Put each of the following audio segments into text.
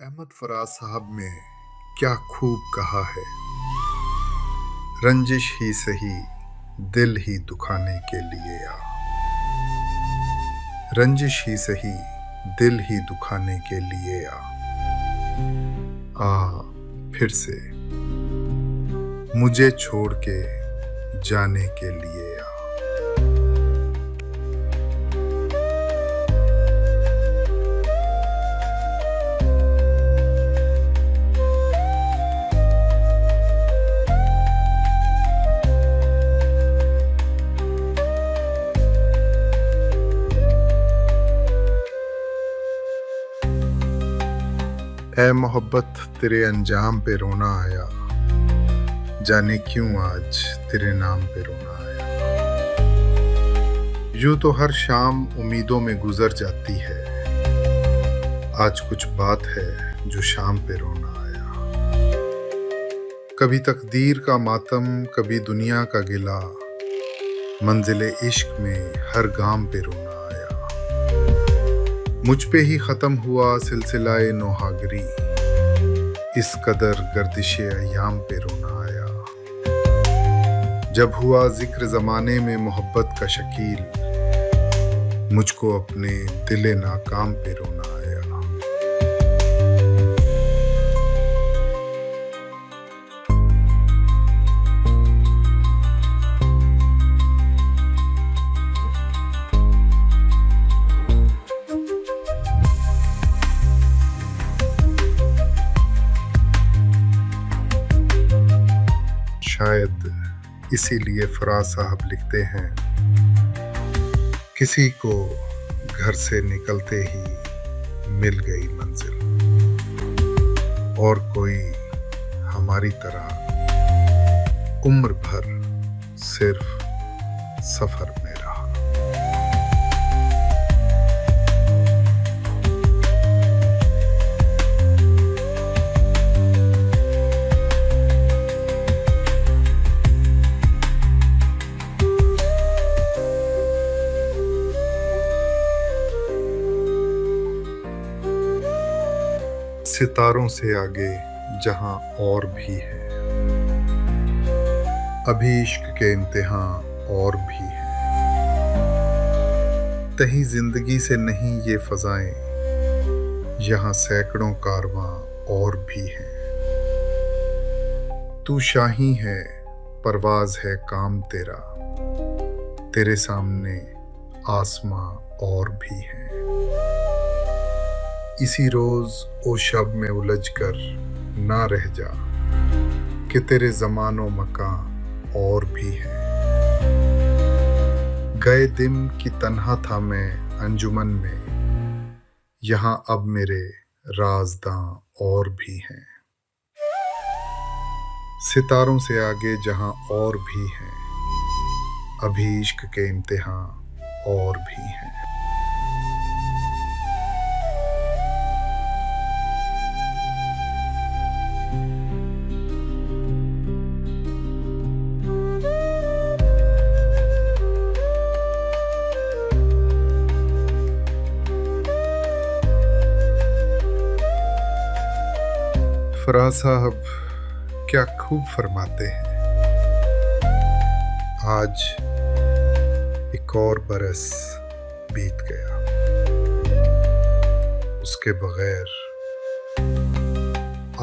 अहमद फराज साहब ने क्या खूब कहा है। रंजिश ही सही दिल ही दुखाने के लिए आ, रंजिश ही सही दिल ही दुखाने के लिए आ फिर से मुझे छोड़ के जाने के लिए आ। ऐ मोहब्बत तेरे अंजाम पे रोना आया, जाने क्यों आज तेरे नाम पे रोना आया। यूं तो हर शाम उम्मीदों में गुजर जाती है, आज कुछ बात है जो शाम पे रोना आया। कभी तकदीर का मातम, कभी दुनिया का गिला, मंजिले इश्क में हर गाम पे रोना आया। मुझ पे ही खत्म हुआ सिलसिलाए नौहागरी, इस कदर गर्दिशे अय्याम पे रोना आया। जब हुआ जिक्र जमाने में मोहब्बत का शकील, मुझको अपने दिले नाकाम पे रोना आया। शायद इसीलिए फराज साहब लिखते हैं, किसी को घर से निकलते ही मिल गई मंजिल, और कोई हमारी तरह उम्र भर सिर्फ सफर में रहा। सितारों से आगे जहां और भी है, अभी इश्क के इम्तिहान और भी है। तहीं जिंदगी से नहीं ये फजाएं, यहां सैकड़ों कारवां और भी हैं। तू शाही है परवाज है काम तेरा, तेरे सामने आसमां और भी है। इसी रोज ओ शब में उलझ कर ना रह जा, कि तेरे ज़मानो मकान और भी है। गए दिन की तन्हा था मैं अंजुमन में, यहाँ अब मेरे राज़दां और भी हैं। सितारों से आगे जहां और भी हैं, अभी इश्क के इम्तिहान और भी हैं। फराज साहब क्या खूब फरमाते हैं। आज एक और बरस बीत गया, उसके बगैर।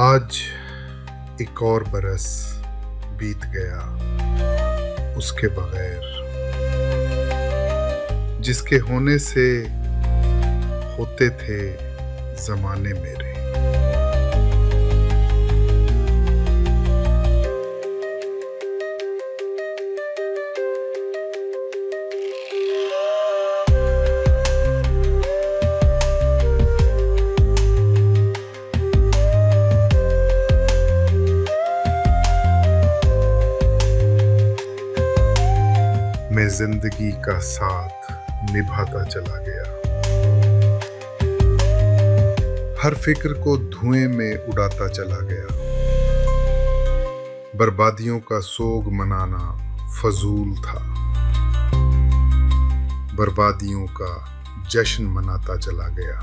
आज एक और बरस बीत गया उसके बगैर, जिसके होने से होते थे जमाने मेरे। मैं जिंदगी का साथ निभाता चला गया, हर फिक्र को धुएं में उड़ाता चला गया। बर्बादियों का सोग मनाना फजूल था, बर्बादियों का जश्न मनाता चला गया।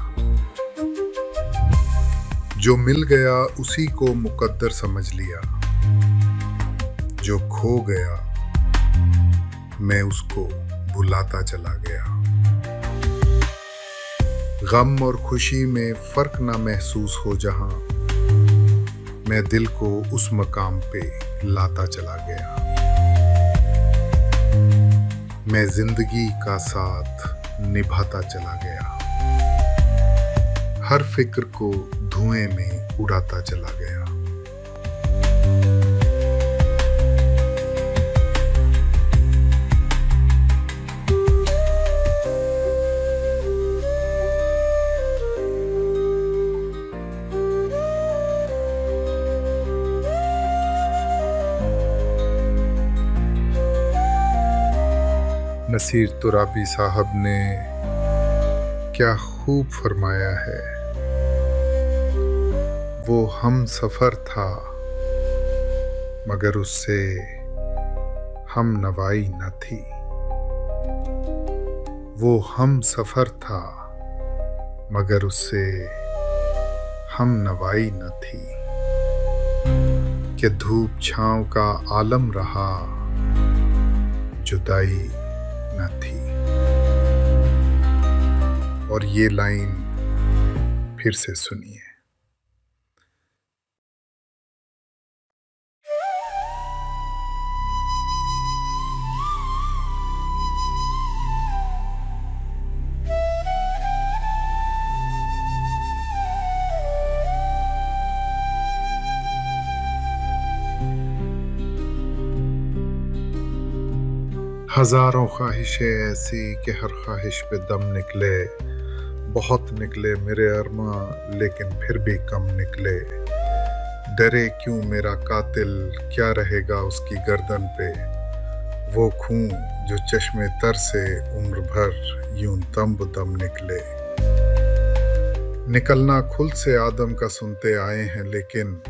जो मिल गया उसी को मुकद्दर समझ लिया, जो खो गया मैं उसको भुलाता चला गया। गम और खुशी में फर्क ना महसूस हो जहां, मैं दिल को उस मकाम पे लाता चला गया। मैं जिंदगी का साथ निभाता चला गया, हर फिक्र को धुएं में उड़ाता चला गया। नसीर तुराबी साहब ने क्या खूब फरमाया है, वो हम सफर था मगर उससे हम नवाई न थी। वो हम सफर था मगर उससे हम नवाई न थी। कि धूप छांव का आलम रहा, जुदाई न थी। और ये लाइन फिर से सुनिए। हजारों ख्वाहिशें ऐसी कि हर ख्वाहिश पे दम निकले। बहुत निकले मेरे अरमा लेकिन फिर भी कम निकले। डरे क्यों मेरा कातिल, क्या रहेगा उसकी गर्दन पे। वो खून जो चश्मे तर से उम्र भर यूं दम बदम निकले। निकलना खुल से आदम का सुनते आए हैं, लेकिन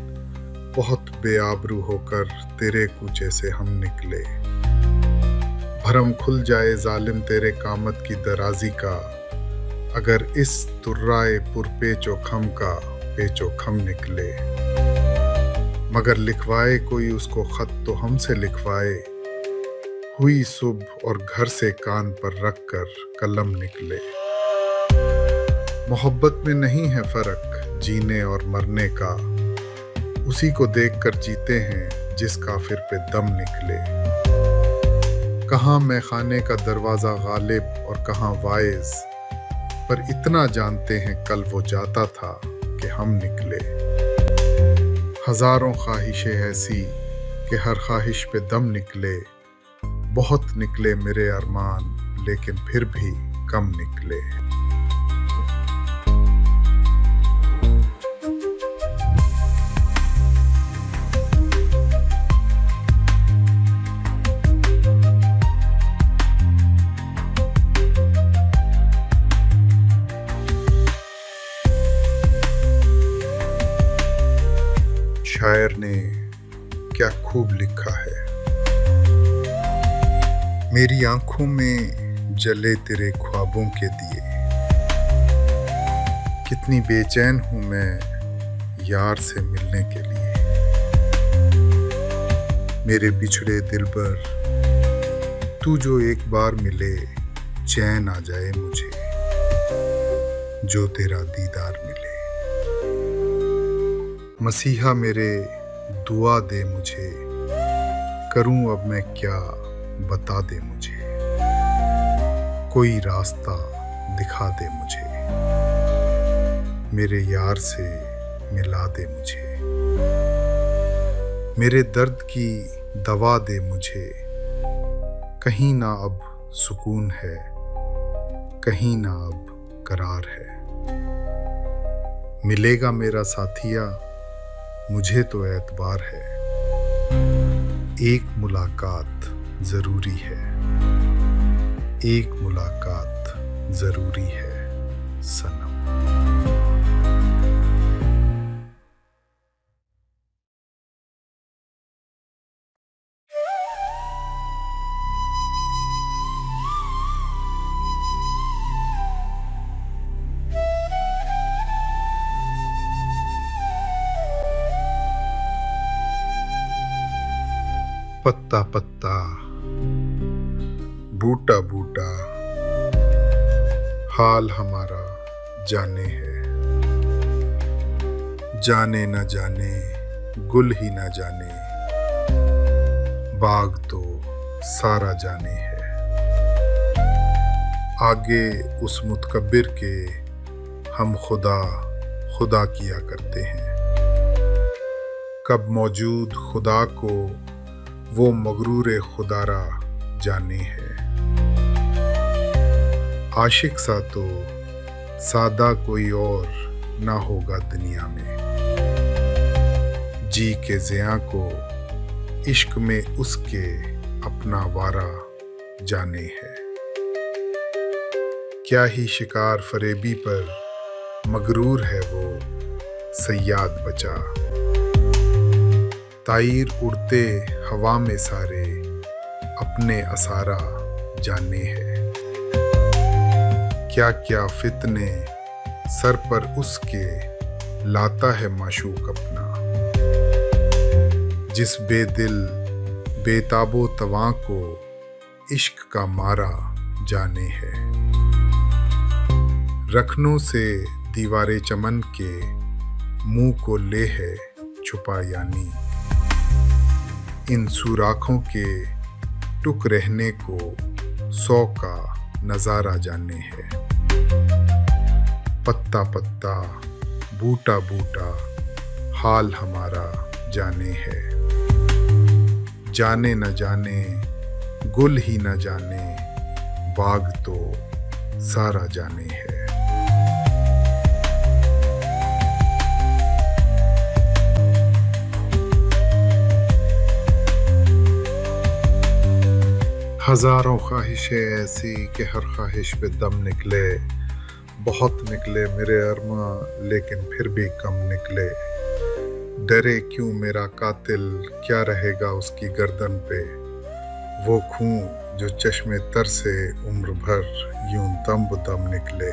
बहुत बेआबरू होकर तेरे कूचे से हम निकले। भरम खुल जाए जालिम तेरे कामत की दराजी का, अगर इस तुर्राए पुरपेचो खम का पेचो खम निकले। मगर लिखवाए कोई उसको खत तो हमसे लिखवाए। हुई सुबह और घर से कान पर रख कर कलम निकले। मोहब्बत में नहीं है फर्क जीने और मरने का, उसी को देख कर जीते हैं जिस काफिर पे दम निकले। कहाँ मैं खाने का दरवाजा गालिब और कहाँ वाइज, पर इतना जानते हैं कल वो जाता था कि हम निकले। हजारों ख्वाहिशें ऐसी कि हर ख्वाहिश पे दम निकले। बहुत निकले मेरे अरमान लेकिन फिर भी कम निकले। शायर ने क्या खूब लिखा है। मेरी आंखों में जले तेरे ख्वाबों के दिए, कितनी बेचैन हूं मैं यार से मिलने के लिए। मेरे बिछड़े दिल पर तू जो एक बार मिले, चैन आ जाए मुझे जो तेरा दीदार मिले। मसीहा मेरे दुआ दे मुझे, करूं अब मैं क्या बता दे मुझे। कोई रास्ता दिखा दे मुझे, मेरे यार से मिला दे मुझे। मेरे दर्द की दवा दे मुझे, कहीं ना अब सुकून है, कहीं ना अब करार है। मिलेगा मेरा साथिया मुझे तो एतबार है, एक मुलाकात जरूरी है, एक मुलाकात जरूरी है सनम। पत्ता पत्ता, बूटा बूटा, हाल हमारा जाने है। जाने न जाने, गुल ही न जाने, बाग तो सारा जाने है। आगे उस मुतकब्बिर के हम खुदा खुदा किया करते हैं। कब मौजूद खुदा को वो मगरूर खुदारा जाने है। आशिक सा तो सादा कोई और ना होगा दुनिया में। जी के ज़िया को इश्क में उसके अपना वारा जाने है। क्या ही शिकार फरेबी पर मगरूर है वो सयाद बचा। ताईर उड़ते हवा में सारे अपने असारा जाने है। क्या क्या फितने सर पर उसके लाता है माशूक अपना। जिस बेदिल बेताबो तवां को इश्क का मारा जाने है। रखनों से दीवारे चमन के मुंह को ले है छुपा यानी। इन सुराखों के टुक रहने को 100 का नजारा जाने है। पत्ता पत्ता, बूटा बूटा, हाल हमारा जाने है। जाने न जाने, गुल ही न जाने, बाग तो सारा जाने है। हजारों ख्वाहिशें ऐसी कि हर ख्वाहिश पे दम निकले। बहुत निकले मेरे अरमा लेकिन फिर भी कम निकले। डरे क्यों मेरा कातिल, क्या रहेगा उसकी गर्दन पे। वो खून जो चश्मे तर से उम्र भर यूं दम बदम निकले।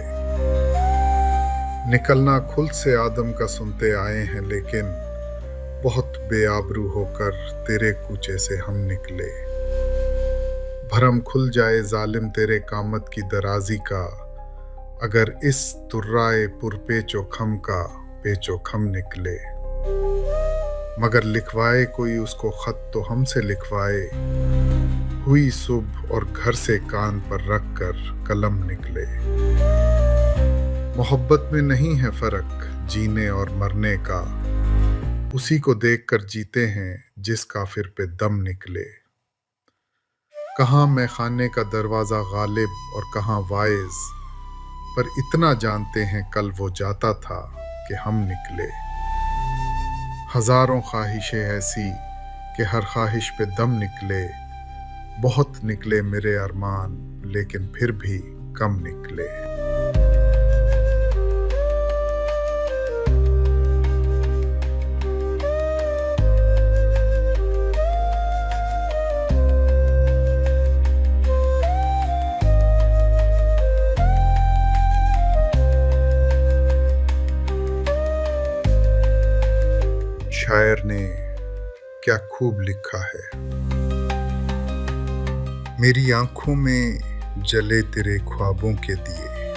निकलना खुल से आदम का सुनते आए हैं लेकिन बहुत बेआबरू होकर तेरे कूचे से हम निकले। भरम खुल जाए जालिम तेरे कामत की दराजी का, अगर इस तुर्राए पुरपेचो खम का पेचो खम निकले। मगर लिखवाए कोई उसको खत तो हमसे लिखवाए। हुई सुबह और घर से कान पर रख कर कलम निकले। मोहब्बत में नहीं है फर्क जीने और मरने का। उसी को देख कर जीते हैं जिस काफिर पे दम निकले। कहाँ मैं खाने का दरवाजा गालिब और कहाँ वाइज, पर इतना जानते हैं कल वो जाता था कि हम निकले। हजारों ख्वाहिशें ऐसी कि हर ख्वाहिश पे दम निकले। बहुत निकले मेरे अरमान लेकिन फिर भी कम निकले। शायर ने क्या खूब लिखा है। मेरी आंखों में जले तेरे ख्वाबों के दिए।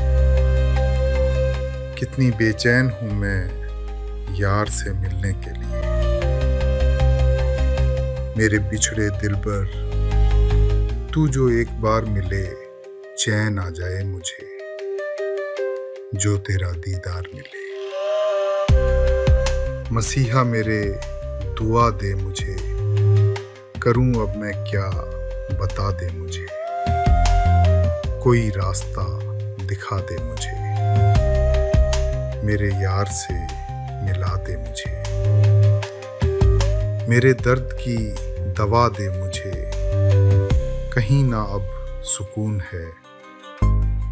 कितनी बेचैन हूं मैं यार से मिलने के लिए। मेरे बिछड़े दिलबर, तू जो एक बार मिले चैन आ जाए मुझे। जो तेरा दीदार मिले। मसीहा मेरे दुआ दे मुझे। करूं अब मैं क्या बता दे मुझे। कोई रास्ता दिखा दे मुझे। मेरे यार से मिला दे मुझे। मेरे दर्द की दवा दे मुझे। कहीं ना अब सुकून है,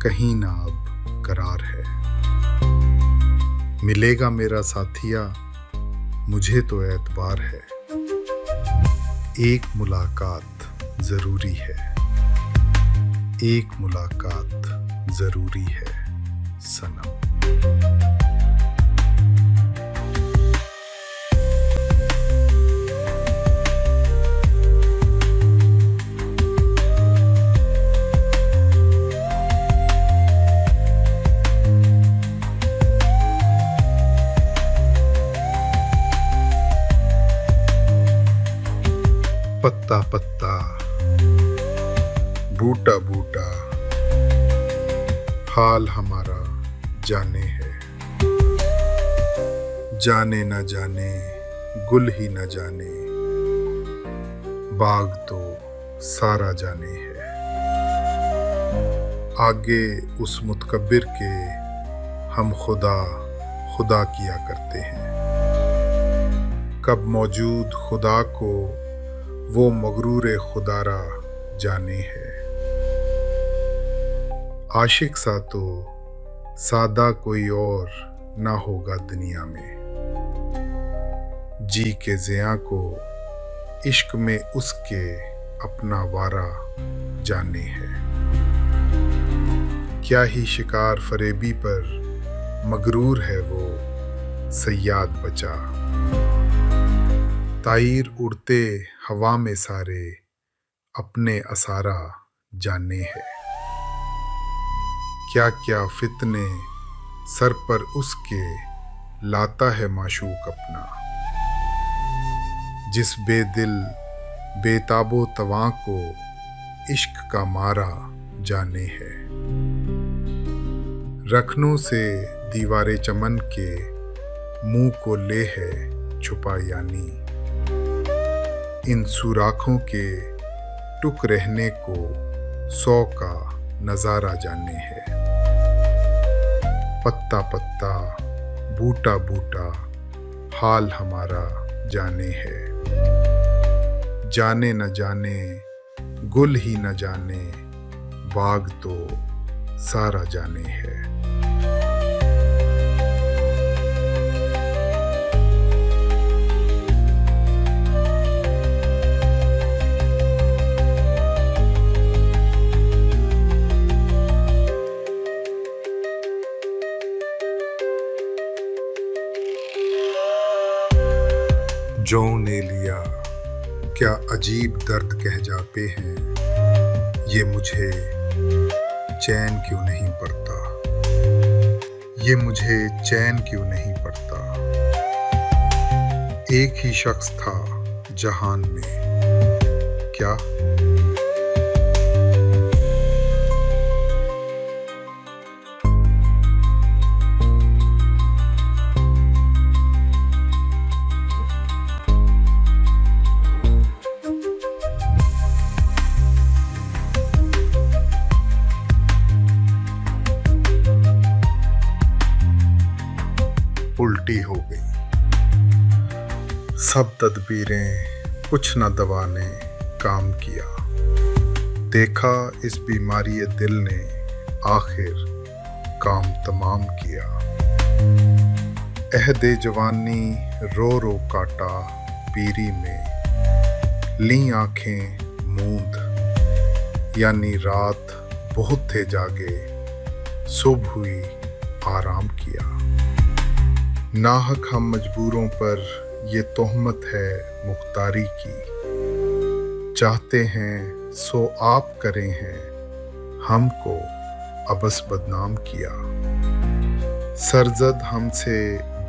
कहीं ना अब करार है। मिलेगा मेरा साथिया, मुझे तो एतबार है। एक मुलाकात जरूरी है। एक मुलाकात जरूरी है सनम। पत्ता पत्ता, बूटा बूटा, हाल हमारा जाने है। जाने न जाने, गुल ही न जाने, बाग तो सारा जाने है। आगे उस मुतकब्बिर के हम खुदा खुदा किया करते हैं। कब मौजूद खुदा को वो मगरूर खुदारा जाने है। आशिक सा तो सादा कोई और ना होगा दुनिया में। जी के ज़िया को इश्क में उसके अपना वारा जाने है। क्या ही शिकार फरेबी पर मगरूर है वो सयाद बचा। ताईर उड़ते हवा में सारे अपने असारा जाने है। क्या क्या फितने सर पर उसके लाता है माशूक अपना। जिस बेदिल बेताबो तवां को इश्क का मारा जाने है। रखनों से दीवारे चमन के मुंह को ले है छुपा यानी। इन सुराखों के टुक रहने को 100 का नजारा जाने है। पत्ता पत्ता, बूटा बूटा, हाल हमारा जाने है। जाने न जाने, गुल ही न जाने, बाग तो सारा जाने है। जो ने लिया क्या अजीब दर्द कह जाते हैं। ये मुझे चैन क्यों नहीं पड़ता। ये मुझे चैन क्यों नहीं पड़ता। एक ही शख्स था जहान में क्या। उल्टी हो गई सब तदबीरें, कुछ न दवा ने काम किया। देखा इस बीमारी दिल ने आखिर काम तमाम किया। अहदे जवानी रो रो काटा पीरी में। ली आंखें मूंद यानी रात बहुत थे जागे। सुबह हुई आराम किया। नाहक हम मजबूरों पर ये तोहमत है मुख्तारी की। चाहते हैं सो आप करें हैं, हमको अबस बदनाम किया। सरजद हमसे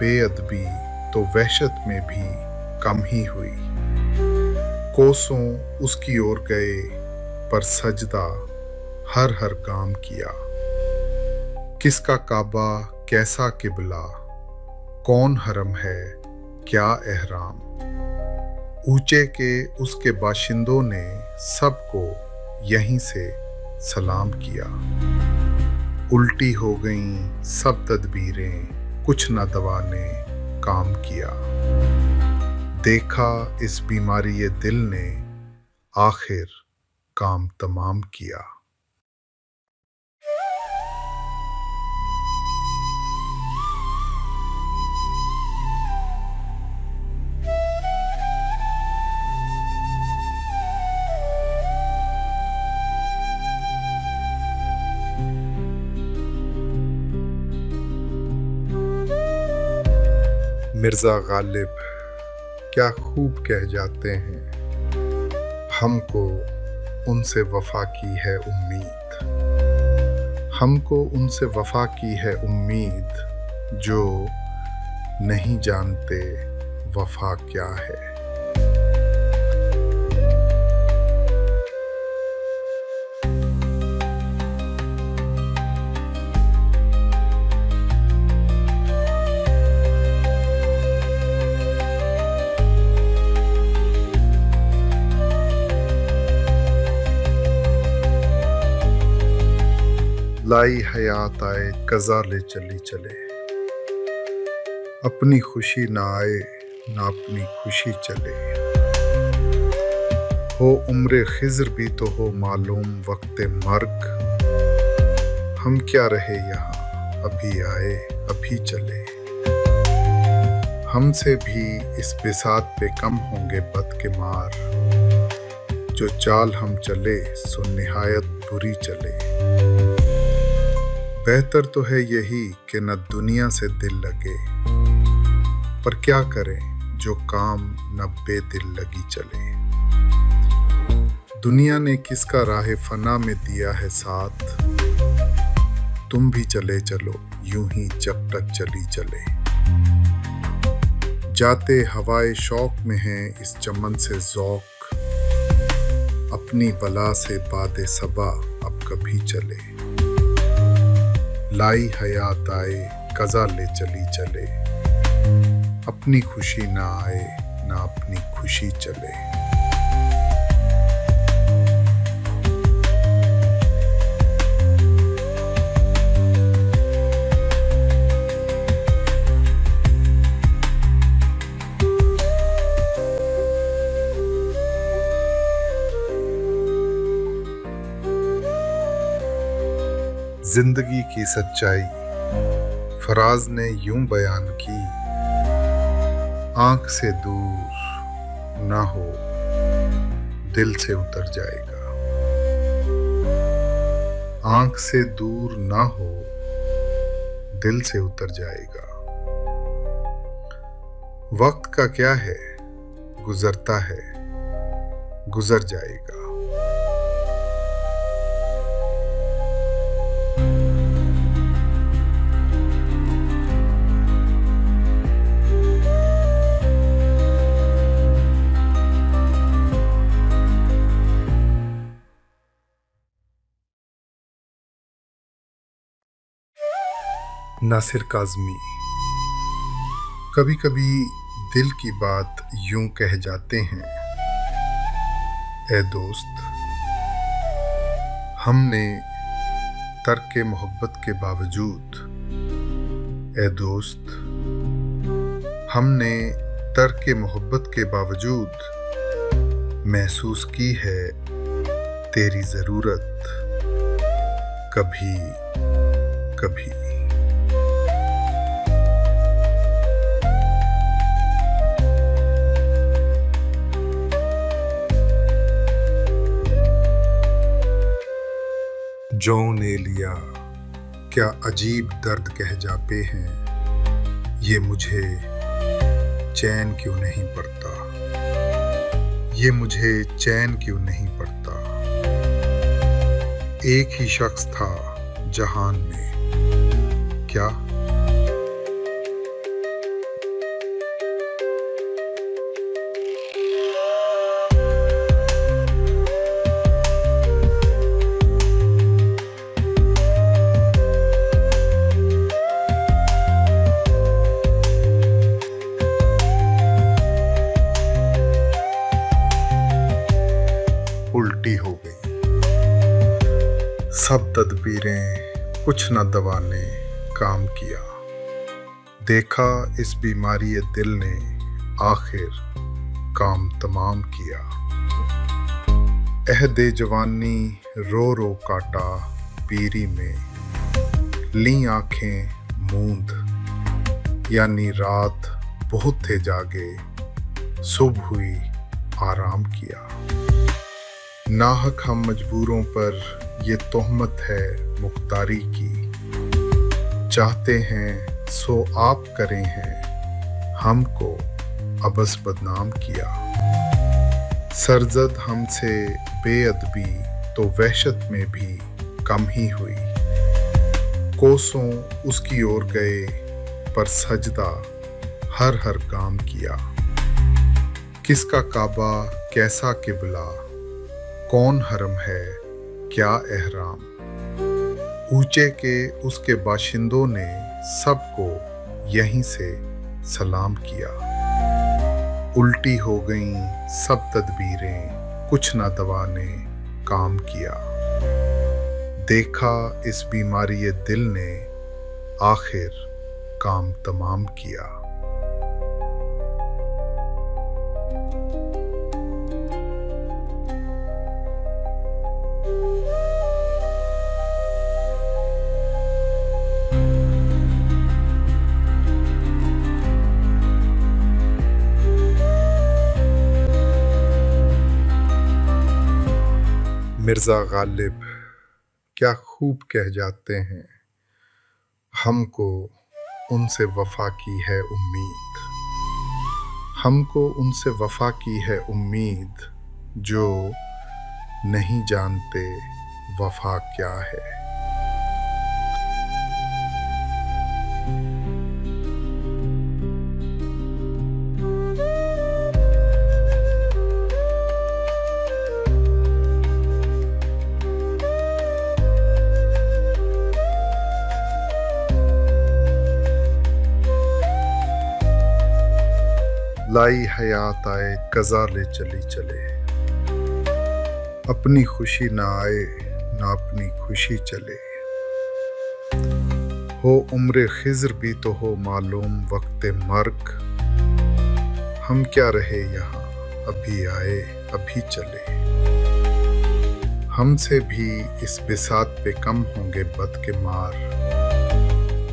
बेअदबी तो वहशत में भी कम ही हुई। कोसों उसकी ओर गए पर सजदा हर हर काम किया। किसका काबा कैसा किबला, कौन हरम है क्या एहराम। ऊंचे के उसके बाशिंदों ने सबको यहीं से सलाम किया। उल्टी हो गईं सब तदबीरें, कुछ न दवा ने काम किया। देखा इस बीमारी ये दिल ने आखिर काम तमाम किया। मिर्ज़ा गालिब क्या खूब कह जाते हैं। हमको उनसे वफा की है उम्मीद। हमको उनसे वफा की है उम्मीद, जो नहीं जानते वफा क्या है। लाई हयात आए कज़ा ले चली चले, अपनी खुशी ना आए ना अपनी खुशी चले। हो उम्र खिज़र भी तो हो मालूम वक्त मर्ग, हम क्या रहे यहाँ अभी आए अभी चले। हमसे भी इस बिसात पे कम होंगे बद के मार, जो चाल हम चले सो निहायत बुरी चले। बेहतर तो है यही कि न दुनिया से दिल लगे, पर क्या करें जो काम न बेदिल लगी चले। दुनिया ने किसका राह फना में दिया है साथ, तुम भी चले चलो यूं ही जब तक चली चले। जाते हवाए शौक में है इस चमन से ज़ौक़, अपनी बला से बादे सबा अब कभी चले। लाई हयात आए कज़ा ले चली चले, अपनी खुशी ना आए ना अपनी खुशी चले। जिंदगी की सच्चाई फराज ने यूं बयान की, आंख से दूर ना हो दिल से उतर जाएगा। आंख से दूर ना हो दिल से उतर जाएगा। वक्त का क्या है गुजरता है गुजर जाएगा। नासिर काज़मी। कभी कभी दिल की बात यूं कह जाते हैं, ए दोस्त हमने तर्क मोहब्बत के बावजूद, ए दोस्त हमने तर्क मोहब्बत के बावजूद महसूस की है तेरी ज़रूरत कभी कभी। जो ने लिया क्या अजीब दर्द कह जाते हैं, ये मुझे चैन क्यों नहीं पड़ता, ये मुझे चैन क्यों नहीं पड़ता। एक ही शख्स था जहान में क्या, उल्टी हो गई सब तदबीरें, कुछ न दवा ने काम किया। देखा इस बीमारी दिल ने आखिर काम तमाम किया। अहदे जवानी रो रो काटा पीरी में, ली आंखें मूंद यानी रात बहुत थे जागे, सुबह हुई आराम किया। नाहक हम मजबूरों पर ये तोहमत है मुख्तारी की, चाहते हैं सो आप करें हैं हमको अबस बदनाम किया। सरजद हमसे बेअदबी तो वहशत में भी कम ही हुई, कोसों उसकी ओर गए पर सजदा हर हर काम किया। किसका काबा कैसा किबला, कौन हरम है क्या एहराम, ऊंचे के उसके बाशिंदों ने सबको यहीं से सलाम किया। उल्टी हो गईं सब तदबीरें, कुछ ना दवा ने काम किया। देखा इस बीमारी ये दिल ने आखिर काम तमाम किया। मिर्ज़ा गालिब क्या खूब कह जाते हैं, हमको उनसे वफा की है उम्मीद, हमको उनसे वफा की है उम्मीद, जो नहीं जानते वफा क्या है। लाई हयात आए कज़ा ले चली चले, अपनी खुशी ना आए ना अपनी खुशी चले। हो उम्र खिज़र भी तो हो मालूम वक्त मर्ग, हम क्या रहे यहाँ अभी आए अभी चले। हमसे भी इस बिसात पे कम होंगे बद के मार,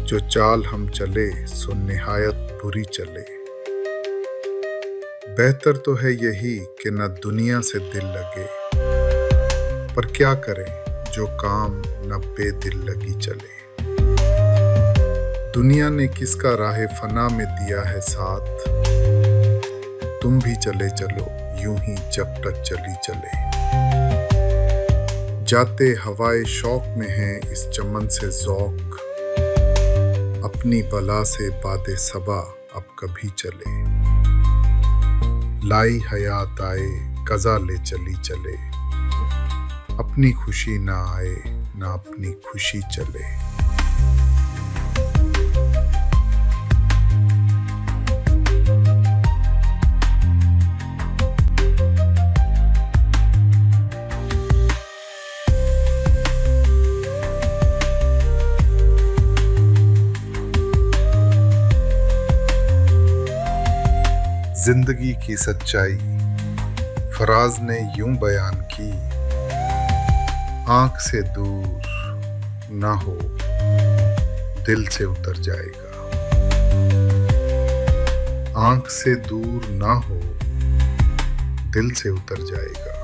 जो चाल हम चले सो निहायत बुरी चले। बेहतर तो है यही कि न दुनिया से दिल लगे, पर क्या करें जो काम न बेदिल लगी चले। दुनिया ने किसका राह फना में दिया है साथ, तुम भी चले चलो यूं ही जब तक चली चले। जाते हवाए शौक में है इस चमन से ज़ौक, अपनी बला से बादे सबा अब कभी चले। लाई हयात आए कज़ा ले चली चले, अपनी खुशी ना आए ना अपनी खुशी चले। जिंदगी की सच्चाई फराज ने यूं बयान की, आंख से दूर ना हो दिल से उतर जाएगा। आंख से दूर ना हो दिल से उतर जाएगा।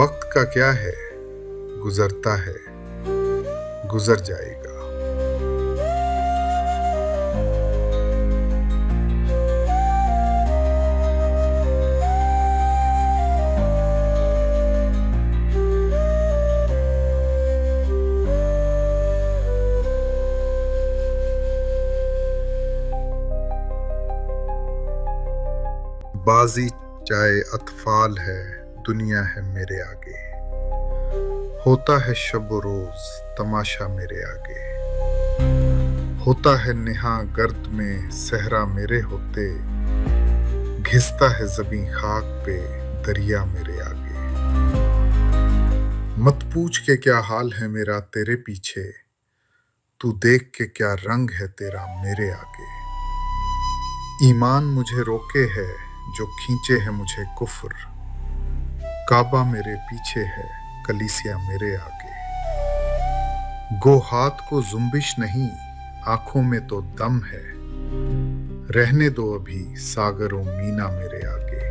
वक्त का क्या है गुजरता है गुजर जाएगा। बाजी चाहे अतफाल है दुनिया है मेरे आगे, होता है शब रोज तमाशा मेरे आगे। होता है नेहा गर्द में सहरा मेरे होते, घिसता है ज़मीं खाक पे दरिया मेरे आगे। मत पूछ के क्या हाल है मेरा तेरे पीछे, तू देख के क्या रंग है तेरा मेरे आगे। ईमान मुझे रोके है जो खींचे है मुझे कुफ्र, काबा मेरे पीछे है कलीसिया मेरे आगे। गो हाथ को जुम्बिश नहीं आंखों में तो दम है, रहने दो अभी सागरों मीना मेरे आगे।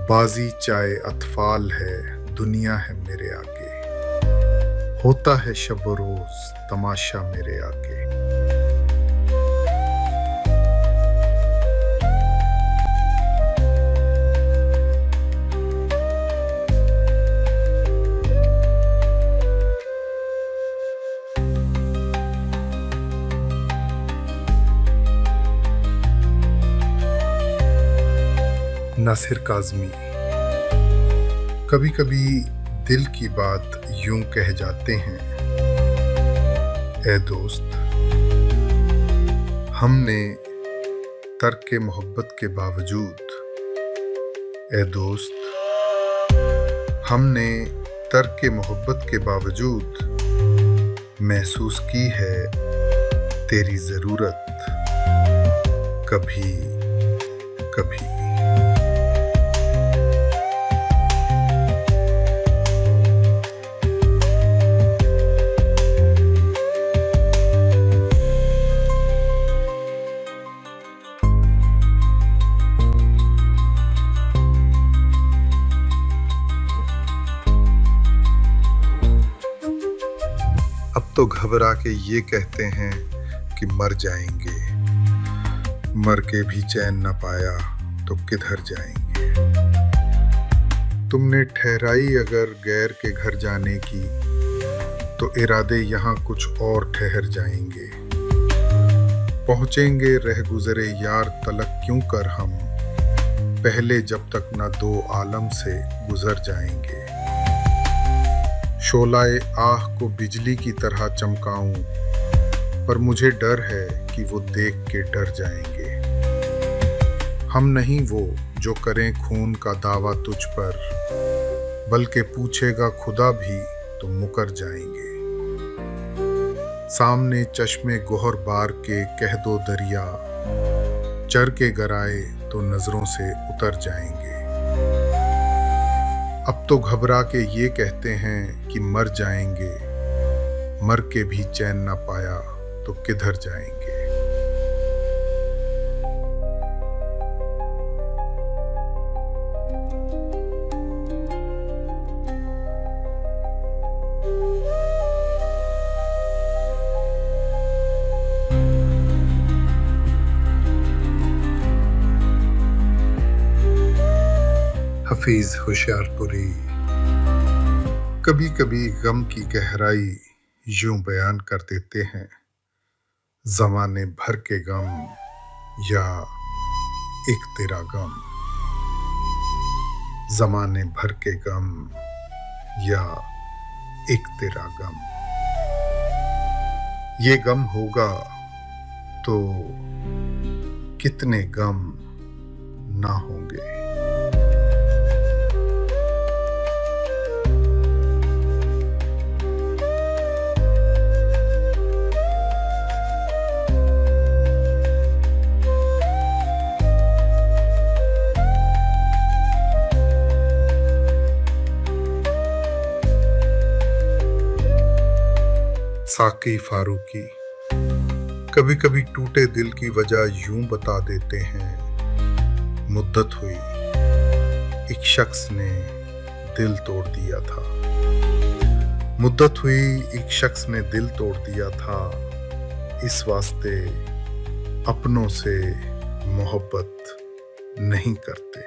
बाजी चाहे अतफाल है दुनिया है मेरे आगे, होता है शब रोज तमाशा मेरे आगे। नासिर काज़मी। कभी कभी दिल की बात यूं कह जाते हैं, ए दोस्त हमने तर्क मोहब्बत के बावजूद, ए दोस्त हमने तर्क मोहब्बत के बावजूद महसूस की है तेरी जरूरत कभी कभी। अब तो घबरा के ये कहते हैं कि मर जाएंगे, मर के भी चैन न पाया तो किधर जाएंगे। तुमने ठहराई अगर गैर के घर जाने की, तो इरादे यहाँ कुछ और ठहर जाएंगे। पहुँचेंगे रह गुजरे यार तलक क्यों कर हम, पहले जब तक न दो आलम से गुजर जाएंगे। शोलाए आह को बिजली की तरह चमकाऊं, पर मुझे डर है कि वो देख के डर जाएंगे। हम नहीं वो जो करें खून का दावा तुझ पर, बल्कि पूछेगा खुदा भी तो मुकर जाएंगे। सामने चश्मे गोहर बार के कह दो दरिया, चर के गराए तो नजरों से उतर जाएंगे। अब तो घबरा के ये कहते हैं कि मर जाएंगे, मर के भी चैन ना पाया तो किधर जाएंगे। हफीज होशियारपुरी। कभी कभी गम की गहराई यूं बयान कर देते हैं, ज़माने भर के गम या एक तेरा गम। ज़माने भर के गम या एक तेरा गम। ये गम होगा तो कितने गम ना होंगे। साकी फारूकी। कभी कभी टूटे दिल की वजह यूं बता देते हैं, मुद्दत हुई एक शख्स ने दिल तोड़ दिया था। मुद्दत हुई एक शख्स ने दिल तोड़ दिया था, इस वास्ते अपनों से मोहब्बत नहीं करते।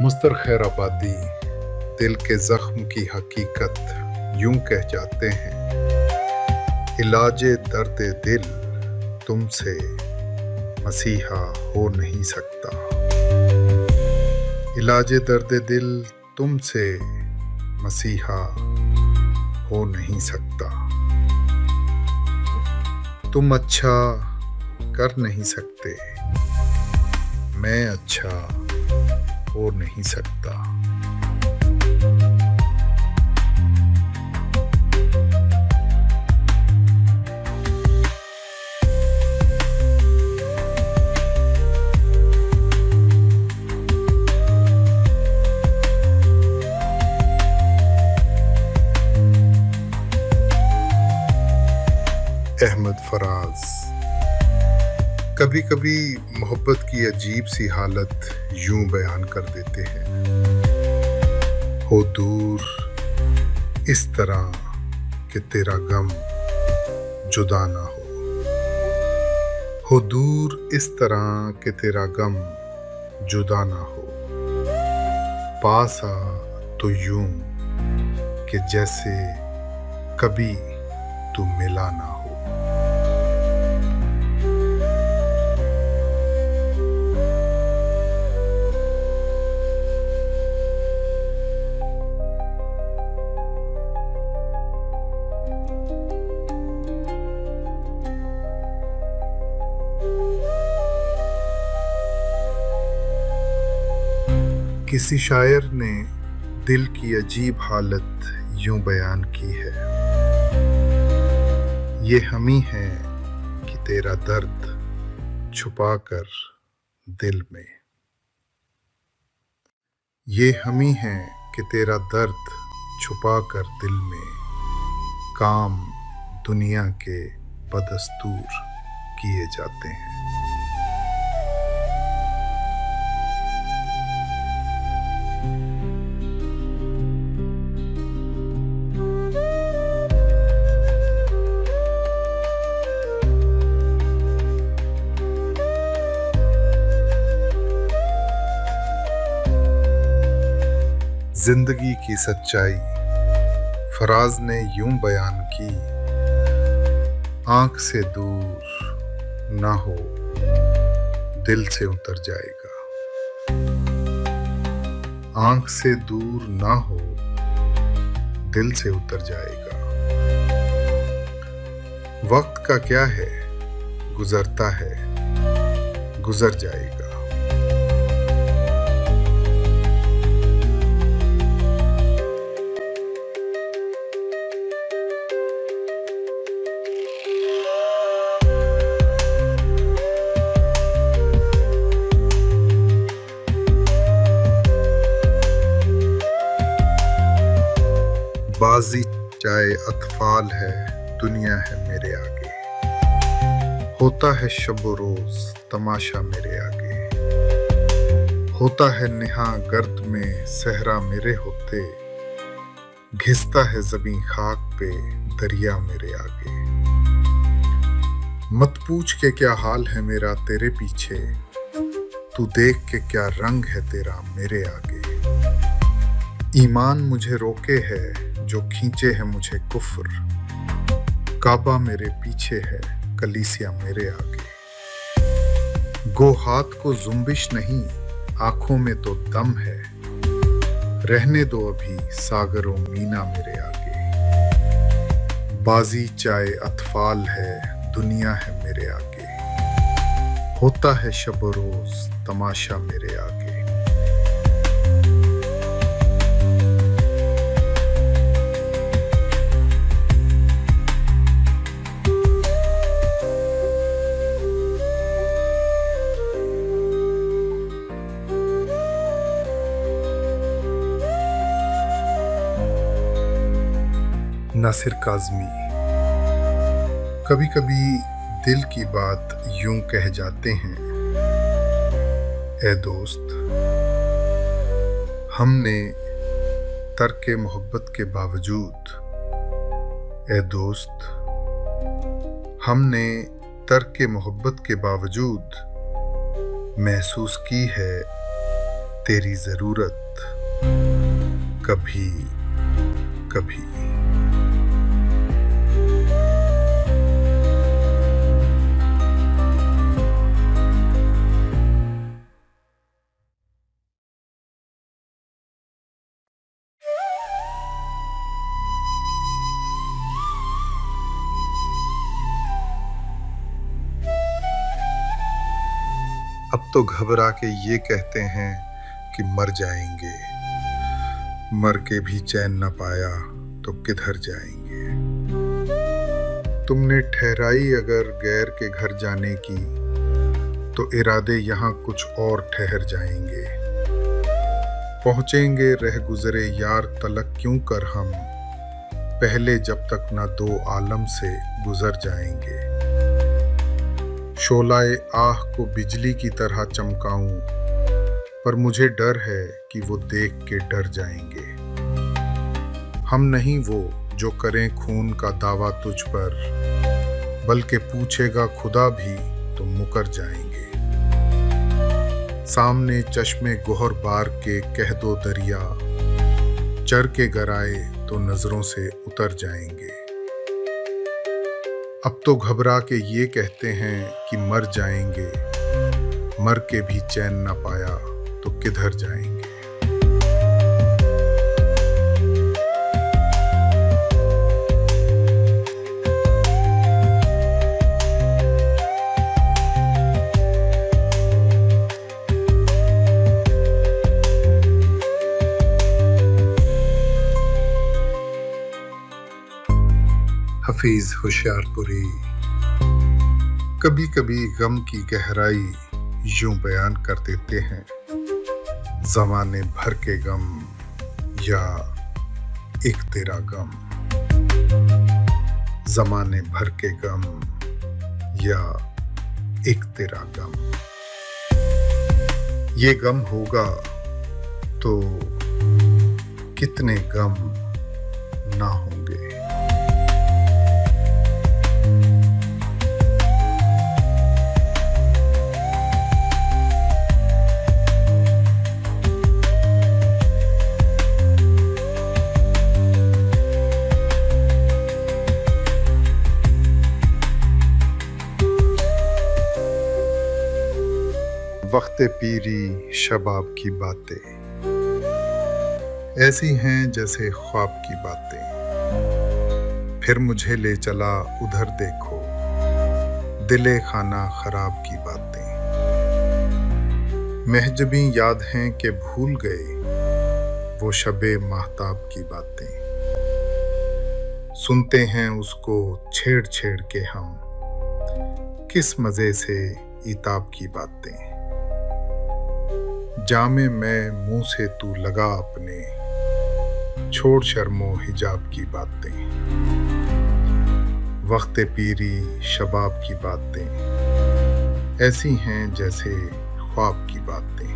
मुस्तर खैराबादी दिल के जख्म की हकीकत यूं कह जाते हैं, इलाजे दर्द दिल तुमसे मसीहा हो नहीं सकता। इलाजे दर्द दिल तुमसे मसीहा हो नहीं सकता। तुम अच्छा कर नहीं सकते, मैं अच्छा हो नहीं सकता। अहमद फराज। कभी कभी मोहब्बत की अजीब सी हालत यूं बयान कर देते हैं, हो दूर इस तरह कि तेरा गम जुदा ना हो दूर इस तरह कि तेरा गम जुदा ना हो। पास आ तो यूं कि जैसे कभी तू मिला ना हो। किसी शायर ने दिल की अजीब हालत यूं बयान की है, ये हमी है कि तेरा दर्द छुपा कर दिल में। ये हमी है कि तेरा दर्द छुपा कर दिल में, काम दुनिया के बदस्तूर किए जाते हैं। जिंदगी की सच्चाई फराज ने यूं बयान की, आंख से दूर ना हो दिल से उतर जाएगा। आंख से दूर ना हो दिल से उतर जाएगा। वक्त का क्या है, गुजरता है गुजर जाएगा। बाजी चाहे अतफाल है, दुनिया है मेरे आगे। होता है शब रोज तमाशा मेरे आगे। होता है निहा गर्द में सहरा मेरे होते, घिसता है ज़मीं खाक पे दरिया मेरे आगे। मत पूछ के क्या हाल है मेरा तेरे पीछे, तू देख के क्या रंग है तेरा मेरे आगे। ईमान मुझे रोके है जो खींचे है मुझे कुफ्र, काबा मेरे पीछे है कलीसिया मेरे आगे। गो हाथ को जुम्बिश नहीं, आंखों में तो दम है, रहने दो अभी सागरों मीना मेरे आगे। बाजी चाहे अतफाल है, दुनिया है मेरे आगे। होता है शब रोज तमाशा मेरे आगे। नासिर काज़मी। कभी कभी दिल की बात यूं कह जाते हैं, ए दोस्त हमने तर्क मोहब्बत के बावजूद, ए दोस्त हमने तर्क मोहब्बत के बावजूद महसूस की है तेरी ज़रूरत कभी कभी। अब तो घबरा के ये कहते हैं कि मर जाएंगे, मर के भी चैन न पाया तो किधर जाएंगे। तुमने ठहराई अगर गैर के घर जाने की, तो इरादे यहाँ कुछ और ठहर जाएंगे। पहुँचेंगे रह गुजरे यार तलक क्यों कर हम, पहले जब तक न दो आलम से गुजर जाएंगे। शोलाए आह को बिजली की तरह चमकाऊं, पर मुझे डर है कि वो देख के डर जाएंगे। हम नहीं वो जो करें खून का दावा तुझ पर, बल्कि पूछेगा खुदा भी तो मुकर जाएंगे। सामने चश्मे गोहर बार के कह दो दरिया, चर के गराए तो नजरों से उतर जाएंगे। अब तो घबरा के ये कहते हैं कि मर जाएंगे, मर के भी चैन न पाया तो किधर जाएंगे। हफीज होशियारपुरी। कभी कभी गम की गहराई यूं बयान कर देते हैं, ज़माने भर के गम या एक तेरा गम। ज़माने भर के गम या एक तेरा गम। ये गम होगा तो कितने गम ना होंगे। वक्ते पीरी शबाब की बातें ऐसी हैं जैसे ख्वाब की बातें। फिर मुझे ले चला उधर देखो, दिले खाना खराब की बातें। महजबी याद हैं कि भूल गए वो शबे माहताब की बातें। सुनते हैं उसको छेड़ छेड़ के हम, किस मजे से इताब की बातें। जामे मैं मुंह से तू लगा अपने, छोड़ शर्मो हिजाब की बातें। वक्ते पीरी शबाब की बातें ऐसी हैं जैसे ख्वाब की बातें।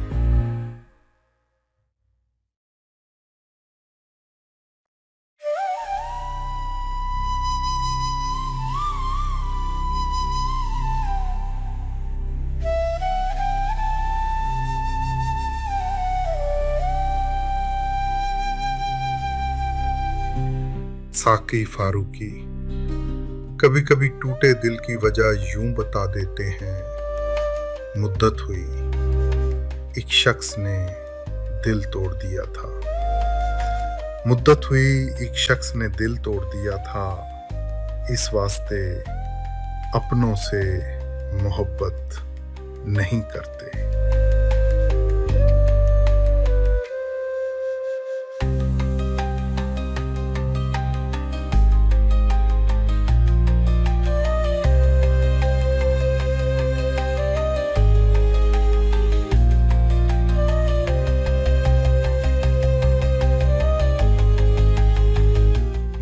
साकी फारूकी। कभी कभी टूटे दिल की वजह यूं बता देते हैं, मुद्दत हुई एक शख्स ने दिल तोड़ दिया था। मुद्दत हुई एक शख्स ने दिल तोड़ दिया था, इस वास्ते अपनों से मोहब्बत नहीं करते।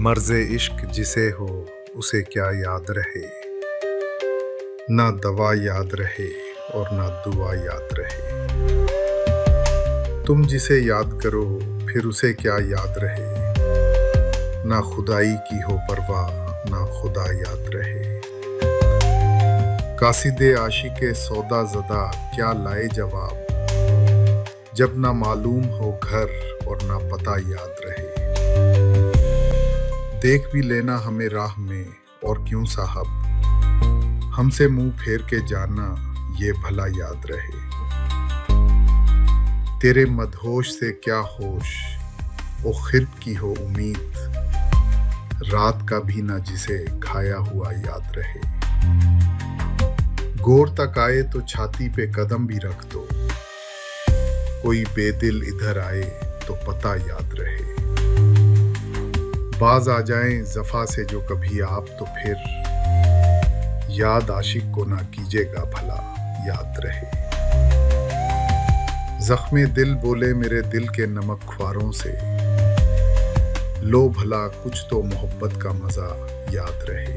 मर्ज़े इश्क जिसे हो उसे क्या याद रहे, ना दवा याद रहे और ना दुआ याद रहे। तुम जिसे याद करो फिर उसे क्या याद रहे, ना खुदाई की हो परवाह ना खुदा याद रहे। कासिदे आशिके सौदा ज़दा क्या लाए जवाब, जब ना मालूम हो घर और ना पता याद रहे। देख भी लेना हमें राह में और क्यों साहब, हमसे मुंह फेर के जाना ये भला याद रहे। तेरे मदहोश से क्या होश ओ खिर्ब की हो उम्मीद, रात का भी ना जिसे खाया हुआ याद रहे। गौर तक आए तो छाती पे कदम भी रख दो, कोई बेदिल इधर आए तो पता याद रहे। बाज आ जाएं जफा से जो कभी आप तो फिर, याद आशिक को ना कीजिएगा भला याद रहे। जख्मे दिल बोले मेरे दिल के नमक ख्वारों से, लो भला कुछ तो मोहब्बत का मजा याद रहे।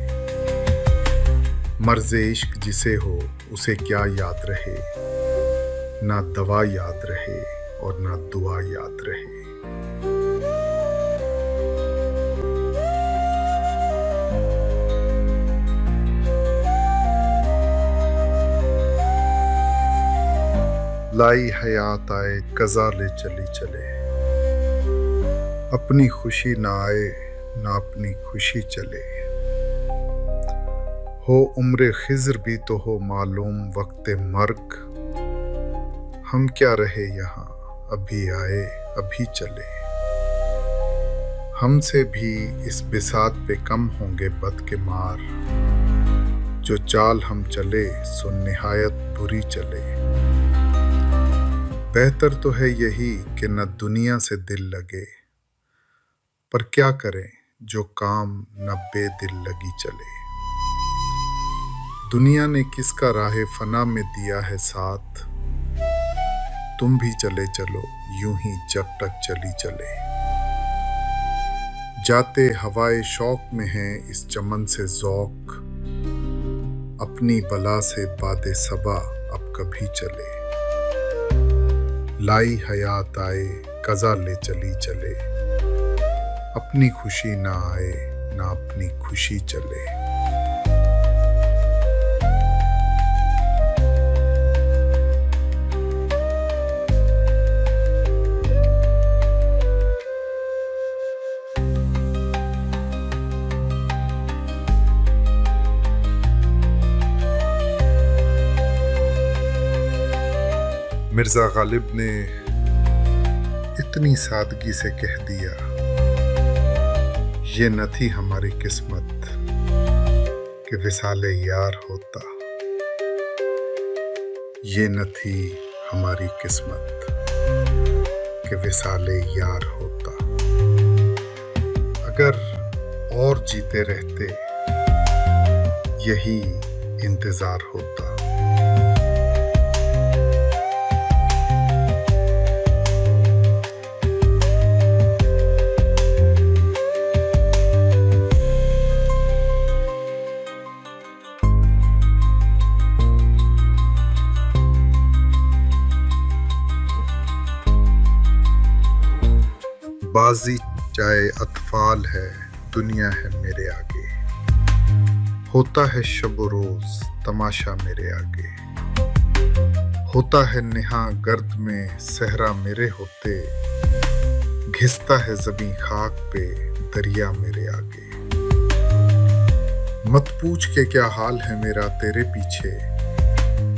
मर्ज़े इश्क जिसे हो उसे क्या याद रहे, ना दवा याद रहे और ना दुआ याद रहे। लाई हयात आए कज़ा ले चली चले, अपनी खुशी ना आए ना अपनी खुशी चले। हो उम्र खिज़र भी तो हो मालूम वक्ते मर्ग, हम क्या रहे यहाँ अभी आए अभी चले। हमसे भी इस बिसात पे कम होंगे बद के मार, जो चाल हम चले सो निहायत बुरी चले। बेहतर तो है यही कि न दुनिया से दिल लगे, पर क्या करें जो काम न बेदिल लगी चले। दुनिया ने किसका राहे फना में दिया है साथ, तुम भी चले चलो यूं ही जब तक चली चले। जाते हवाए शौक में है इस चमन से ज़ौक, अपनी बला से बादे सबा अब कभी चले। लाई हयात आए कज़ा ले चली चले, अपनी खुशी ना आए ना अपनी खुशी चले। मिर्ज़ा गालिब ने इतनी सादगी से कह दिया, ये न थी हमारी किस्मत कि विसाले यार होता। ये न थी हमारी किस्मत कि विसाले यार होता। अगर और जीते रहते यही इंतज़ार होता। बाजी चाहे अतफाल है दुनिया है मेरे आगे, होता है शब रोज तमाशा मेरे आगे। होता है नेहा गर्द में सहरा मेरे होते, घिसता है ज़मीं खाक पे दरिया मेरे आगे। मत पूछ के क्या हाल है मेरा तेरे पीछे,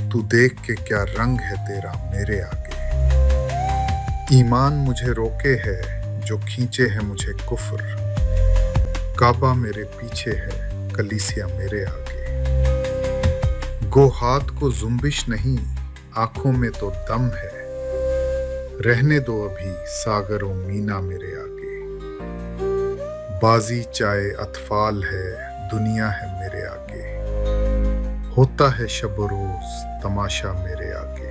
तू देख के क्या रंग है तेरा मेरे आगे। ईमान मुझे रोके है जो खींचे है मुझे कुफ्र, काबा मेरे पीछे है कलीसिया मेरे आगे। गो हाथ को जुम्बिश नहीं आंखों में तो दम है, रहने दो अभी सागरों मीना मेरे आगे। बाजी चाहे अतफाल है दुनिया है मेरे आगे, होता है शब रोज तमाशा मेरे आगे।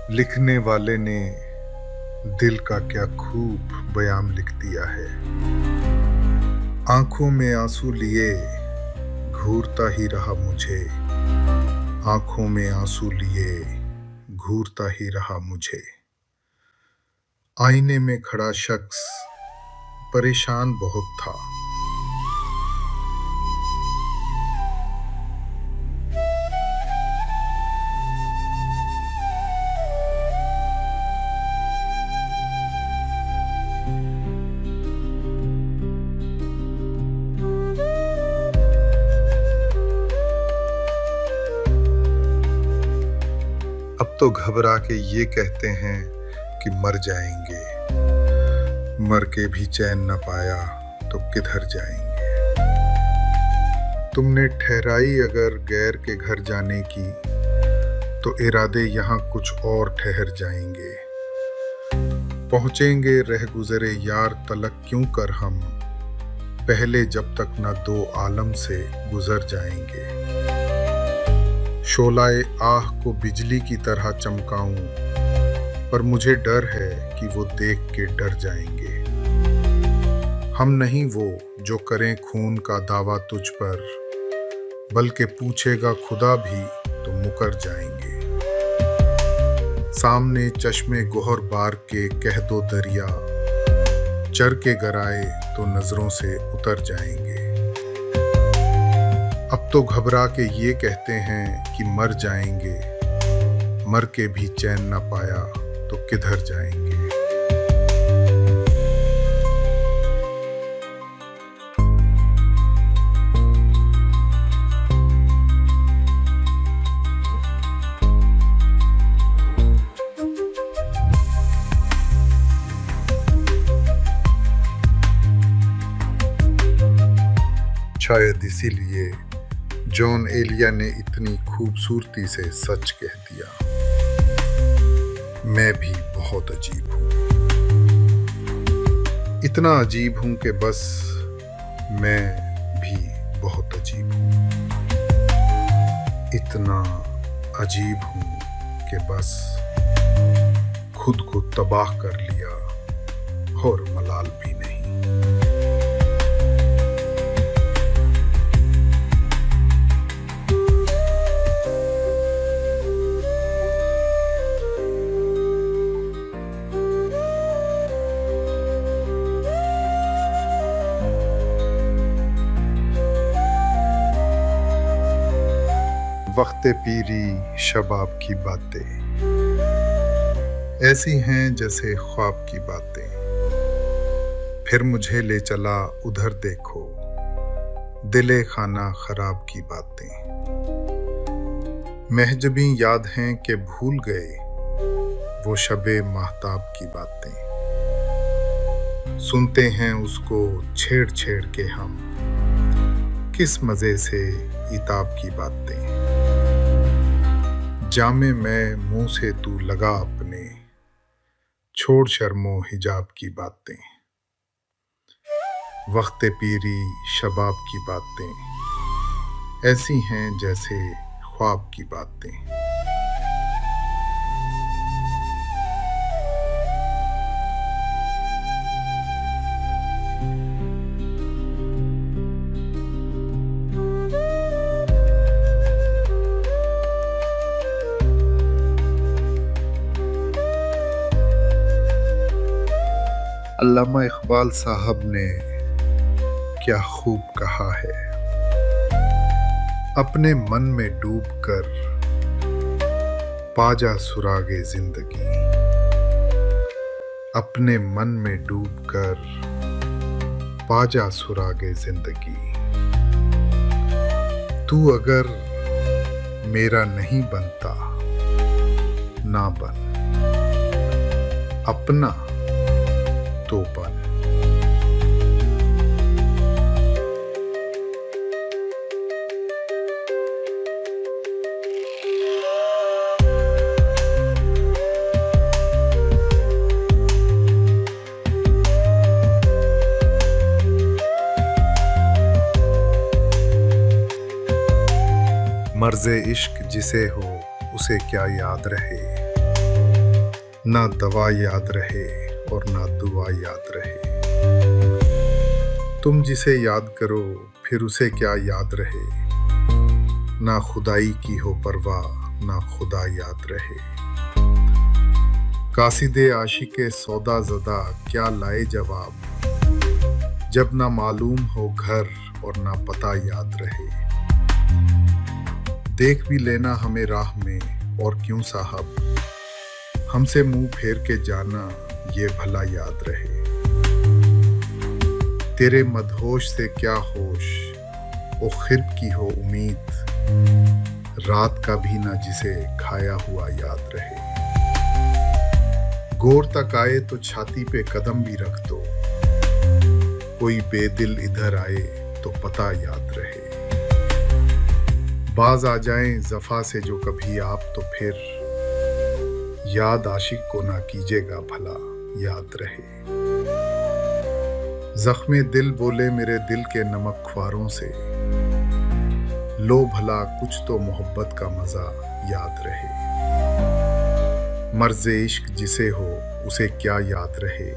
लिखने वाले ने दिल का क्या खूब बयान लिख दिया है। आंखों में आंसू लिए घूरता ही रहा मुझे, आंखों में आंसू लिए घूरता ही रहा मुझे। आईने में खड़ा शख्स परेशान बहुत था, अब तो घबरा के ये कहते हैं कि मर जाएंगे, मर के भी चैन न पाया तो किधर जाएंगे। तुमने ठहराई अगर गैर के घर जाने की, तो इरादे यहाँ कुछ और ठहर जाएंगे। पहुँचेंगे रह गुजरे यार तलक क्यों कर हम, पहले जब तक न दो आलम से गुजर जाएंगे। शोलाए आह को बिजली की तरह चमकाऊं, पर मुझे डर है कि वो देख के डर जाएंगे। हम नहीं वो जो करें खून का दावा तुझ पर, बल्कि पूछेगा खुदा भी तो मुकर जाएंगे। सामने चश्मे गोहर बार के कह दो दरिया, चर के गराए तो नजरों से उतर जाएंगे। अब तो घबरा के ये कहते हैं कि मर जाएंगे, मर के भी चैन न पाया तो किधर जाएंगे। शायद इसीलिए जॉन एलिया ने इतनी खूबसूरती से सच कह दिया, मैं भी बहुत अजीब हूँ। इतना अजीब हूँ कि बस मैं भी बहुत अजीब हूँ। इतना अजीब हूँ कि बस खुद को तबाह कर लिया और मलाल भी नहीं। वक्ते पीरी शबाब की बातें ऐसी हैं जैसे ख्वाब की बातें, फिर मुझे ले चला उधर देखो दिले खाना खराब की बातें। महजबी याद हैं कि भूल गए वो शबे महताब की बातें। सुनते हैं उसको छेड़ छेड़ के हम, किस मजे से इताब की बातें। जामे मैं मुंह से तू लगा अपने, छोड़ शर्मो हिजाब की बातें। वक्ते पीरी शबाब की बातें ऐसी हैं जैसे ख्वाब की बातें। अल्लामा इकबाल साहब ने क्या खूब कहा है, अपने मन में डूब कर पाजा सुरागे जिंदगी। अपने मन में डूब कर पाजा सुरागे जिंदगी। तू अगर मेरा नहीं बनता ना बन, अपना तो बन। मर्ज़े इश्क जिसे हो उसे क्या याद रहे, ना दवा याद रहे और ना दुआ याद रहे। तुम जिसे याद करो फिर उसे क्या याद रहे, ना खुदाई की हो परवाह ना खुदा याद रहे। कासिदे आशिके सौदा ज़दा क्या लाए जवाब, जब ना मालूम हो घर और ना पता याद रहे। देख भी लेना हमें राह में और क्यों साहब, हमसे मुंह फेर के जाना ये भला याद रहे। तेरे मदहोश से क्या होश ओ खिर्ब की हो उम्मीद, रात का भी ना जिसे खाया हुआ याद रहे। गौर तक आए तो छाती पे कदम भी रख दो, कोई बेदिल इधर आए तो पता याद रहे। बाज आ जाएं जफा से जो कभी आप तो फिर, याद आशिक को ना कीजिएगा भला याद रहे। जख्मे दिल बोले मेरे दिल के नमक ख्वारों से, लो भला कुछ तो मोहब्बत का मजा याद रहे। मर्ज़े इश्क जिसे हो उसे क्या याद रहे,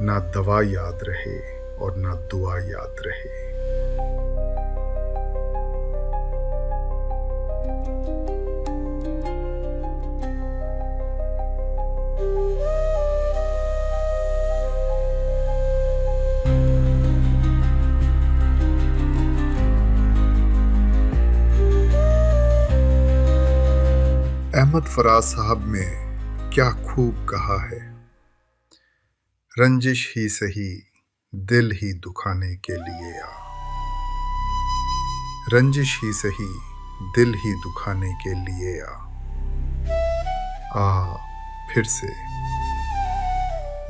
ना दवा याद रहे और ना दुआ याद रहे। अहमद फराज साहब ने क्या खूब कहा है, रंजिश ही सही दिल ही दुखाने के लिए आ। रंजिश ही सही दिल ही दुखाने के लिए आ फिर से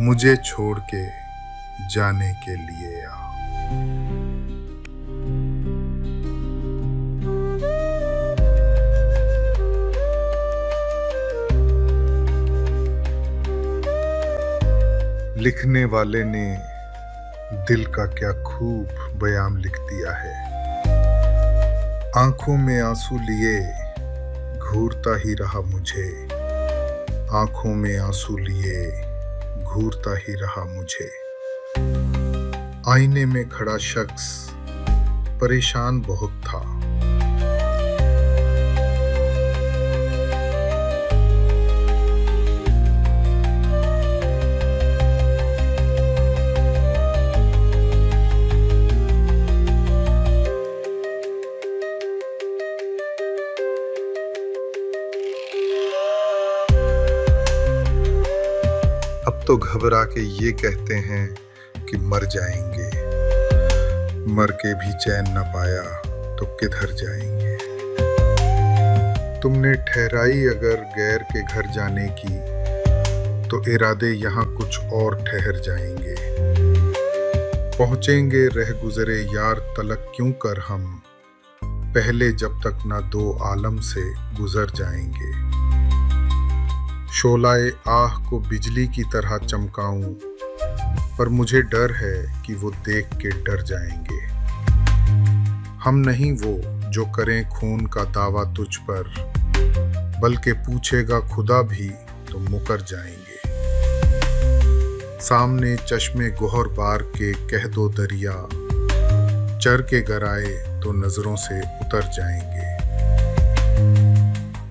मुझे छोड़ के जाने के लिए आ। लिखने वाले ने दिल का क्या खूब बयान लिख दिया है। आंखों में आंसू लिए घूरता ही रहा मुझे, आंखों में आंसू लिए घूरता ही रहा मुझे। आईने में खड़ा शख्स परेशान बहुत था। अब तो घबरा के ये कहते हैं कि मर जाएंगे, मर के भी चैन न पाया तो किधर जाएंगे। तुमने ठहराई अगर गैर के घर जाने की, तो इरादे यहाँ कुछ और ठहर जाएंगे। पहुँचेंगे रह गुजरे यार तलक क्यों कर हम, पहले जब तक ना दो आलम से गुजर जाएंगे। शोलाए आह को बिजली की तरह चमकाऊं, पर मुझे डर है कि वो देख के डर जाएंगे। हम नहीं वो जो करें खून का दावा तुझ पर, बल्कि पूछेगा खुदा भी तो मुकर जाएंगे। सामने चश्मे गोहर बार के कह दो दरिया, चर के गराए तो नजरों से उतर जाएंगे।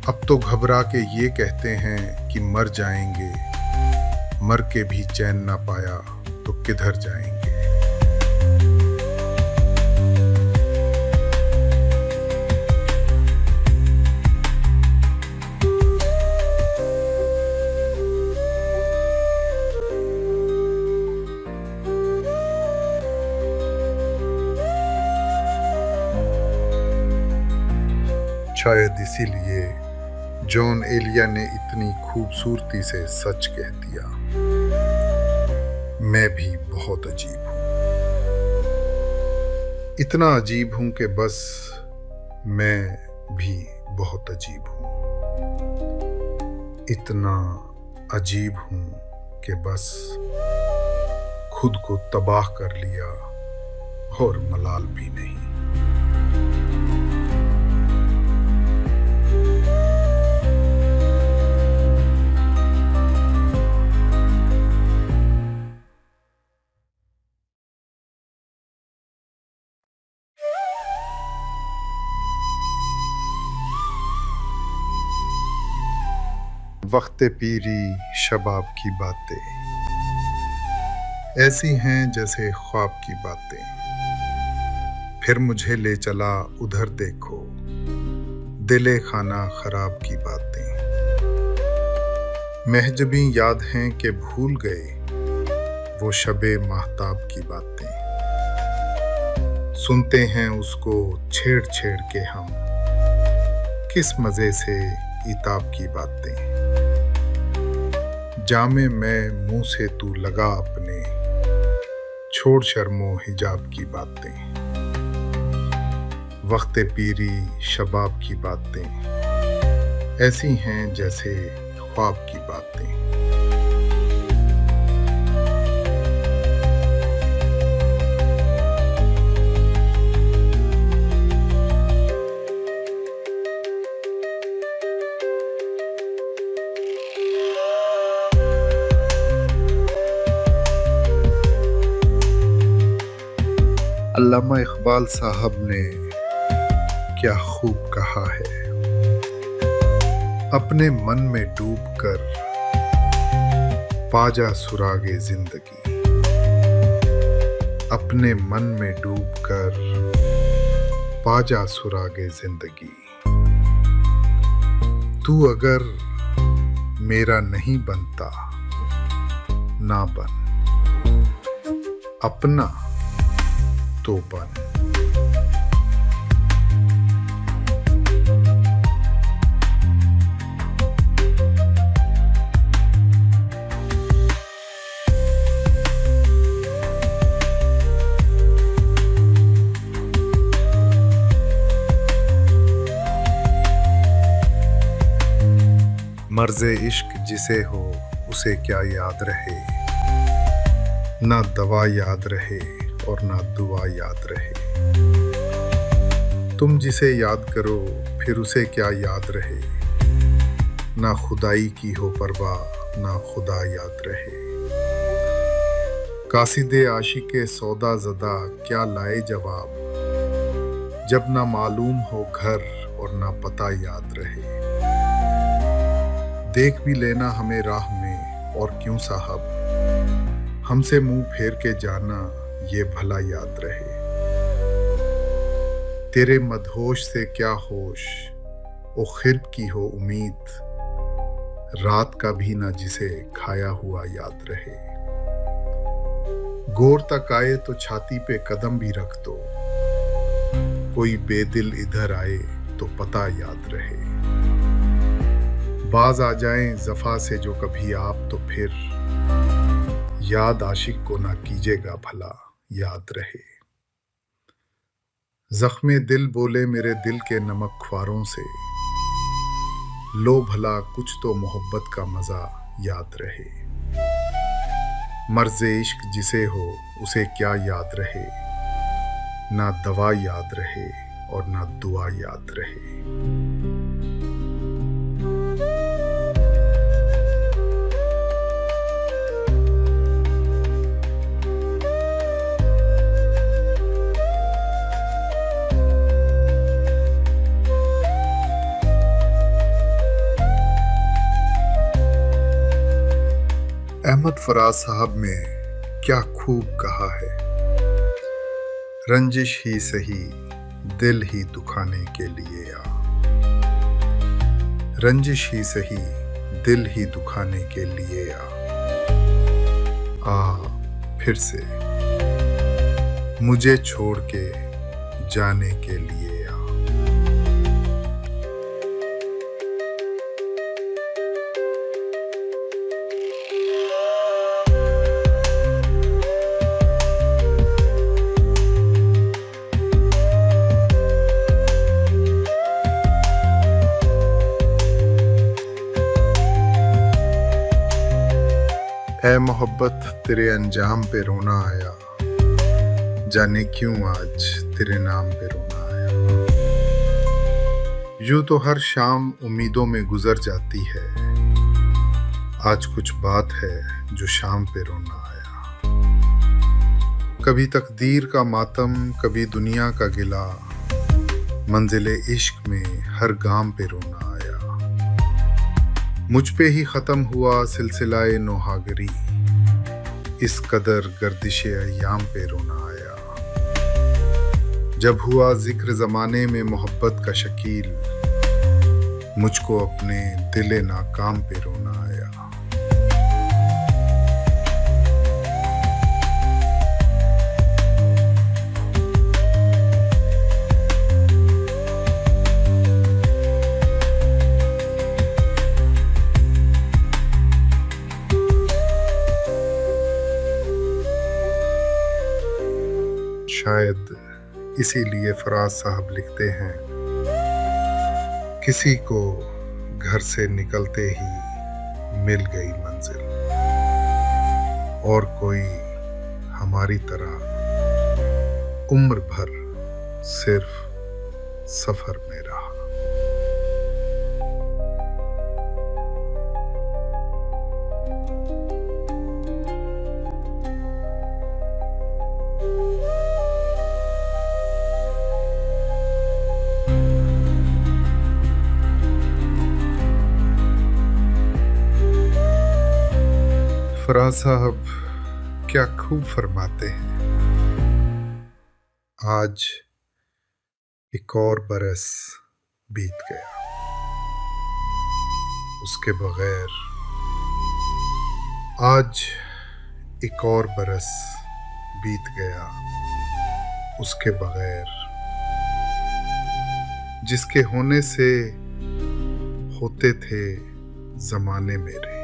अब तो घबरा के ये कहते हैं कि मर जाएंगे, मर के भी चैन ना पाया तो किधर जाएंगे। शायद इसीलिए जॉन एलिया ने इतनी खूबसूरती से सच कह दिया, मैं भी बहुत अजीब हूं। इतना अजीब हूं कि बस मैं भी बहुत अजीब हूं। इतना अजीब हूं कि बस खुद को तबाह कर लिया और मलाल भी नहीं। वक्त पीरी शबाब की बातें ऐसी हैं जैसे ख्वाब की बातें, फिर मुझे ले चला उधर देखो, दिले खाना खराब की बातें। महजबी याद हैं कि भूल गए वो शबे माहताब की बातें। सुनते हैं उसको छेड़ छेड़ के हम, किस मजे से इताब की बातें। जामे में मुंह से तू लगा अपने, छोड़ शर्मो हिजाब की बातें। वक्त पीरी शबाब की बातें ऐसी हैं जैसे ख्वाब की बातें। अल्लामा इकबाल साहब ने क्या खूब कहा है, अपने मन में डूबकर पाजा सुरागे जिंदगी। अपने मन में डूबकर पाजा सुरागे जिंदगी। तू अगर मेरा नहीं बनता ना बन, अपना तो बन। मर्ज़े इश्क जिसे हो उसे क्या याद रहे, ना दवा याद रहे और ना दुआ याद रहे। तुम जिसे याद करो फिर उसे क्या याद रहे। ना खुदाई की हो परवाह ना खुदा याद रहे। कासिदे आशिके सौदा ज़दा क्या लाए जवाब, जब ना मालूम हो घर और ना पता याद रहे। देख भी लेना हमें राह में और क्यों साहब, हमसे मुंह फेर के जाना ये भला याद रहे। तेरे मदहोश से क्या होश ओ खिर्ब की हो उम्मीद, रात का भी ना जिसे खाया हुआ याद रहे। गौर तक आए तो छाती पे कदम भी रख दो, कोई बेदिल इधर आए तो पता याद रहे। बाज आ जाएं जफा से जो कभी आप तो फिर, याद आशिक को ना कीजिएगा भला याद रहे। जख्मे दिल बोले मेरे दिल के नमक ख्वारों से, लो भला कुछ तो मोहब्बत का मजा याद रहे। मर्ज़ इश्क जिसे हो उसे क्या याद रहे, ना दवा याद रहे और ना दुआ याद रहे। अहमद फराज साहब ने क्या खूब कहा है, रंजिश ही सही दिल ही दुखाने के लिए आ। रंजिश ही सही दिल ही दुखाने के लिए आ फिर से मुझे छोड़ के जाने के लिए आ। ऐ मोहब्बत तेरे अंजाम पे रोना आया, जाने क्यों आज तेरे नाम पे रोना आया। यूं तो हर शाम उम्मीदों में गुजर जाती है, आज कुछ बात है जो शाम पे रोना आया। कभी तकदीर का मातम कभी दुनिया का गिला, मंजिले इश्क में हर गाम पे रोना आया। मुझ पे ही ख़त्म हुआ सिलसिलाए नौहागरी, इस कदर गर्दिशे अय्याम पे रोना आया। जब हुआ जिक्र ज़माने में मोहब्बत का शकील, मुझको अपने दिले नाकाम पे रोना आया। शायद इसीलिए फराज साहब लिखते हैं, किसी को घर से निकलते ही मिल गई मंजिल, और कोई हमारी तरह उम्र भर सिर्फ सफर में रहा। फराज साहब क्या खूब फरमाते हैं, आज एक और बरस बीत गया, उसके बगैर। आज एक और बरस बीत गया उसके बगैर, जिसके होने से होते थे जमाने मेरे।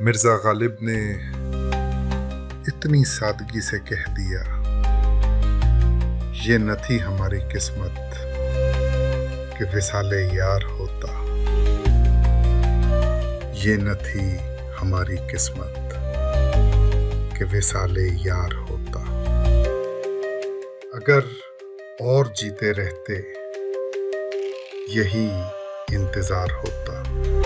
मिर्जा गालिब ने इतनी सादगी से कह दिया, ये न थी हमारी किस्मत कि विसाले यार होता, ये न थी हमारी किस्मत कि विसाले यार होता। अगर और जीते रहते यही इंतजार होता।